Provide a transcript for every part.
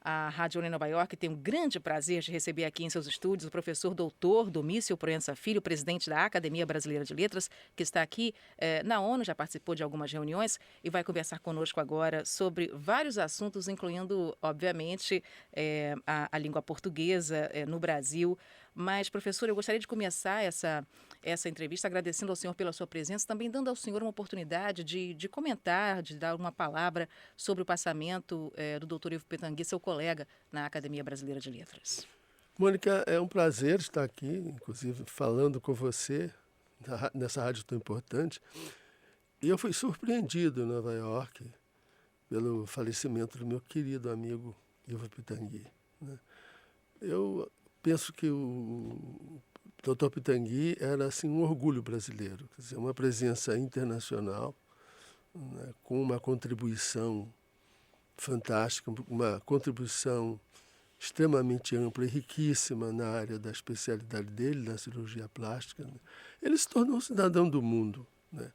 à Rádio União Nova York. Tenho um grande prazer de receber aqui em seus estúdios o professor doutor Domício Proença Filho, presidente da Academia Brasileira de Letras, que está aqui na ONU, já participou de algumas reuniões e vai conversar conosco agora sobre vários assuntos, incluindo, obviamente, a língua portuguesa no Brasil. Mas, professor, eu gostaria de começar essa entrevista agradecendo ao senhor pela sua presença, também dando ao senhor uma oportunidade de comentar, de dar uma palavra sobre o passamento do doutor Ivo Pitangui, seu colega na Academia Brasileira de Letras. Mônica, é um prazer estar aqui, inclusive falando com você nessa rádio tão importante. E eu fui surpreendido em Nova York pelo falecimento do meu querido amigo Ivo Pitangui, né? Eu penso que o Dr. Pitangui era assim, um orgulho brasileiro, quer dizer, uma presença internacional, né, com uma contribuição fantástica, uma contribuição extremamente ampla e riquíssima na área da especialidade dele, na cirurgia plástica, né? Ele se tornou um cidadão do mundo, né?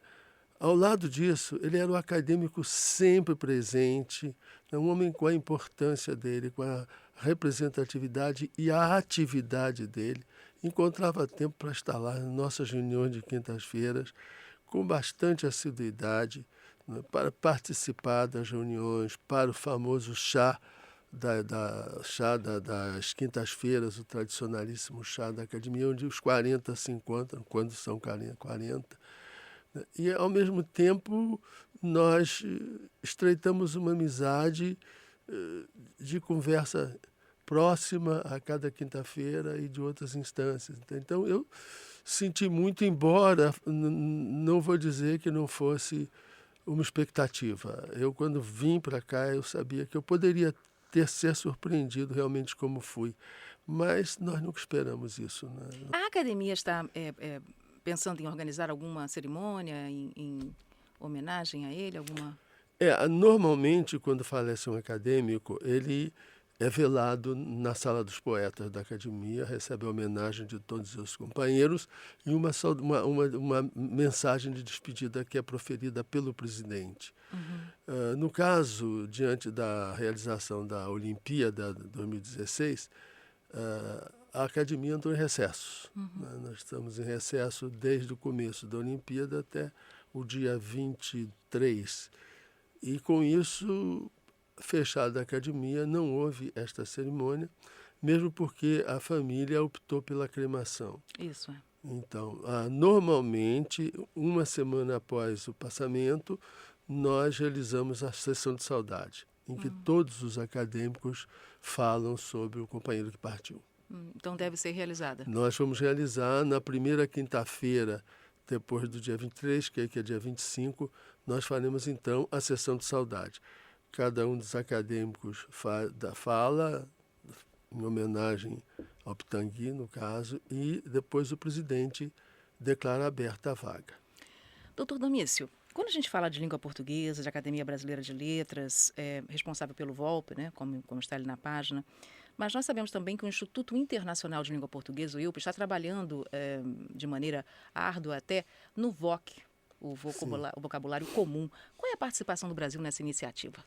Ao lado disso, ele era um acadêmico sempre presente, um homem com a importância dele, com a representatividade e a atividade dele. Encontrava tempo para estar lá nas nossas reuniões de quintas-feiras, com bastante assiduidade, né, para participar das reuniões, para o famoso chá das quintas-feiras, o tradicionalíssimo chá da academia, onde os 40 se encontram, quando são 40. E, ao mesmo tempo, nós estreitamos uma amizade de conversa próxima a cada quinta-feira e de outras instâncias. Então, eu senti muito, embora não vou dizer que não fosse uma expectativa. Eu, quando vim para cá, eu sabia que eu poderia ser surpreendido realmente como fui. Mas nós nunca esperamos isso, né? A academia está pensando em organizar alguma cerimônia em homenagem a ele? Normalmente, quando falece um acadêmico, ele é velado na Sala dos Poetas da Academia, recebe a homenagem de todos os seus companheiros e uma mensagem de despedida que é proferida pelo presidente. Uhum. No caso, diante da realização da Olimpíada de 2016, a Academia entrou em recesso. Uhum. Nós estamos em recesso desde o começo da Olimpíada até o dia 23. E, com isso, fechada a academia, não houve esta cerimônia, mesmo porque a família optou pela cremação. Isso. Então, normalmente, uma semana após o passamento, nós realizamos a sessão de saudade, em que todos os acadêmicos falam sobre o companheiro que partiu. Então deve ser realizada. Nós vamos realizar na primeira quinta-feira, depois do dia 23, que é dia 25, nós faremos então a sessão de saudade. Cada um dos acadêmicos fala em homenagem ao Pitangui, no caso, e depois o presidente declara aberta a vaga. Doutor Domício, quando a gente fala de língua portuguesa, de Academia Brasileira de Letras, responsável pelo VOLP, né, como está ali na página, mas nós sabemos também que o Instituto Internacional de Língua Portuguesa, o ILP, está trabalhando de maneira árdua até no VOC, o vocabulário comum. Qual é a participação do Brasil nessa iniciativa?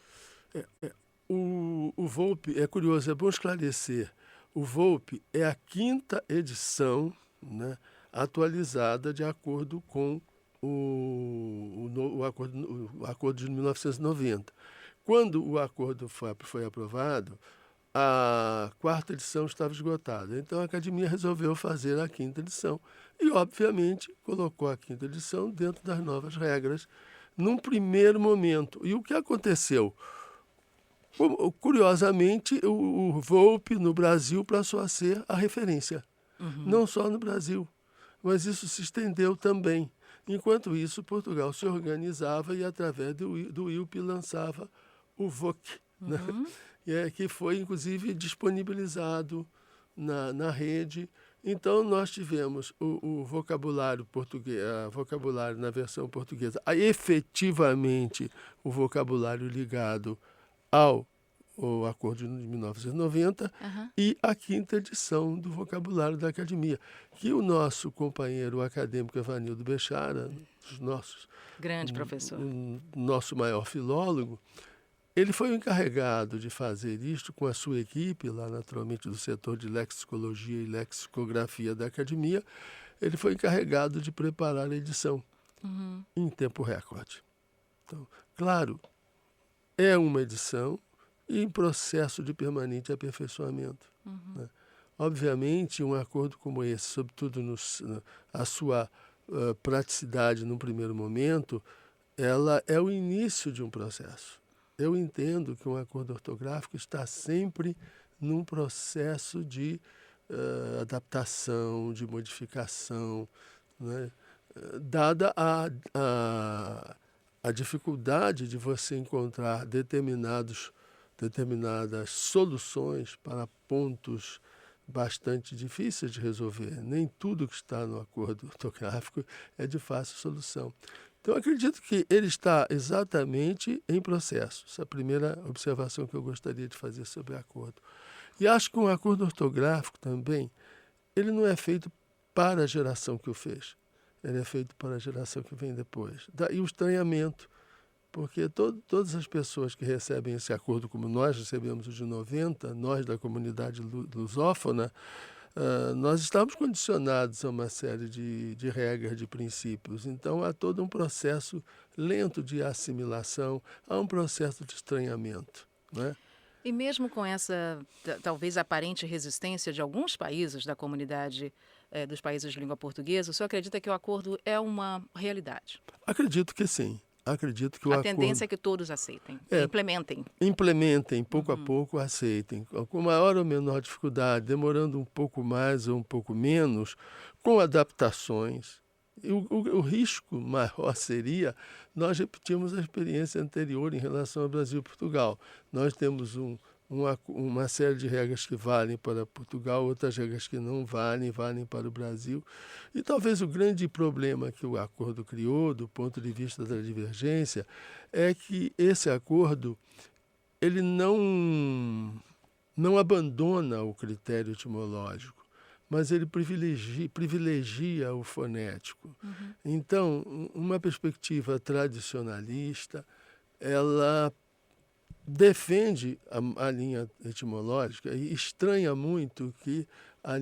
O VOLP, é curioso, é bom esclarecer. O VOLP é a 5ª edição, né, atualizada de acordo com o acordo de 1990. Quando o acordo foi aprovado, a 4ª edição estava esgotada. Então, a Academia resolveu fazer a 5ª edição e, obviamente, colocou a 5ª edição dentro das novas regras num primeiro momento. E o que aconteceu? Curiosamente, o VOLP no Brasil passou a ser a referência. Uhum. Não só no Brasil, mas isso se estendeu também. Enquanto isso, Portugal se organizava e, através do ILP, lançava o VOC, né? Que foi, inclusive, disponibilizado na rede. Então, nós tivemos o vocabulário português, vocabulário na versão portuguesa, efetivamente o vocabulário ligado ao acordo de 1990, e a 5ª edição do vocabulário da Academia, que o nosso companheiro acadêmico Evanildo Bechara, grande professor, o nosso maior filólogo, Ele foi o encarregado de fazer isto com a sua equipe, lá naturalmente do setor de lexicologia e lexicografia da academia. Ele foi encarregado de preparar a edição em tempo recorde. Então, claro, é uma edição em processo de permanente aperfeiçoamento. Né? Obviamente, um acordo como esse, sobretudo a sua praticidade num primeiro momento, ela é o início de um processo. Eu entendo que um acordo ortográfico está sempre num processo de adaptação, de modificação, né? Dada a dificuldade de você encontrar determinadas soluções para pontos bastante difíceis de resolver. Nem tudo que está no acordo ortográfico é de fácil solução. Então, acredito que ele está exatamente em processo. Essa é a primeira observação que eu gostaria de fazer sobre o acordo. E acho que um acordo ortográfico também, ele não é feito para a geração que o fez. Ele é feito para a geração que vem depois. Daí o estranhamento, porque todas as pessoas que recebem esse acordo, como nós recebemos o de 90, nós da comunidade lusófona, nós estamos condicionados a uma série de regras, de princípios. Então, há todo um processo lento de assimilação, há um processo de estranhamento, né? E mesmo com essa, talvez, aparente resistência de alguns países da comunidade dos países de língua portuguesa, o senhor acredita que o acordo é uma realidade? Acredito que sim. Acredito que o acordo... A tendência é que todos aceitem, implementem. Implementem, pouco a pouco, aceitem. Com maior ou menor dificuldade, demorando um pouco mais ou um pouco menos, com adaptações. E o risco maior seria nós repetirmos a experiência anterior em relação ao Brasil e Portugal. Nós temos uma série de regras que valem para Portugal, outras regras que não valem para o Brasil. E talvez o grande problema que o acordo criou, do ponto de vista da divergência, é que esse acordo ele não abandona o critério etimológico, mas ele privilegia o fonético. Então, uma perspectiva tradicionalista, ela defende a linha etimológica e estranha muito que a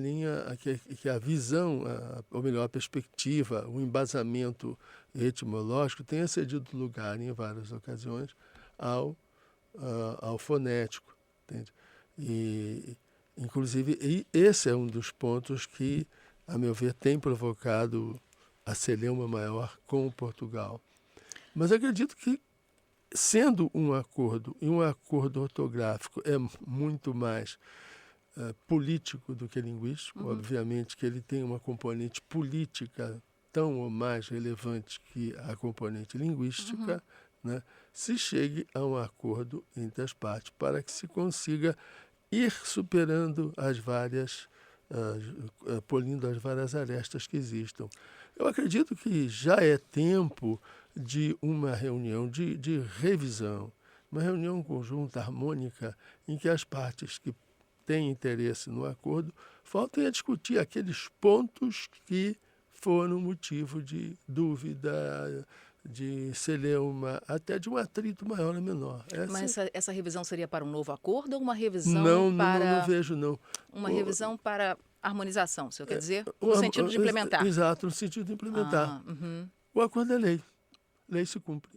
visão, ou melhor, a perspectiva, o embasamento etimológico tenha cedido lugar, em várias ocasiões, ao fonético. Entende? E, inclusive, esse é um dos pontos que, a meu ver, tem provocado a celeuma maior com Portugal. Mas acredito que, sendo um acordo, e um acordo ortográfico é muito mais político do que linguístico, obviamente que ele tem uma componente política tão ou mais relevante que a componente linguística, né? Se chegue a um acordo entre as partes para que se consiga ir superando as várias, polindo as várias arestas que existam. Eu acredito que já é tempo de uma reunião de revisão, uma reunião conjunta, harmônica, em que as partes que têm interesse no acordo voltem a discutir aqueles pontos que foram motivo de dúvida, de celeuma, até de um atrito maior ou menor. Mas essa revisão seria para um novo acordo ou uma revisão não vejo, não. Uma revisão para harmonização, o senhor quer dizer? No sentido de implementar. Exato, no sentido de implementar. O acordo é lei. Lei se cumpre.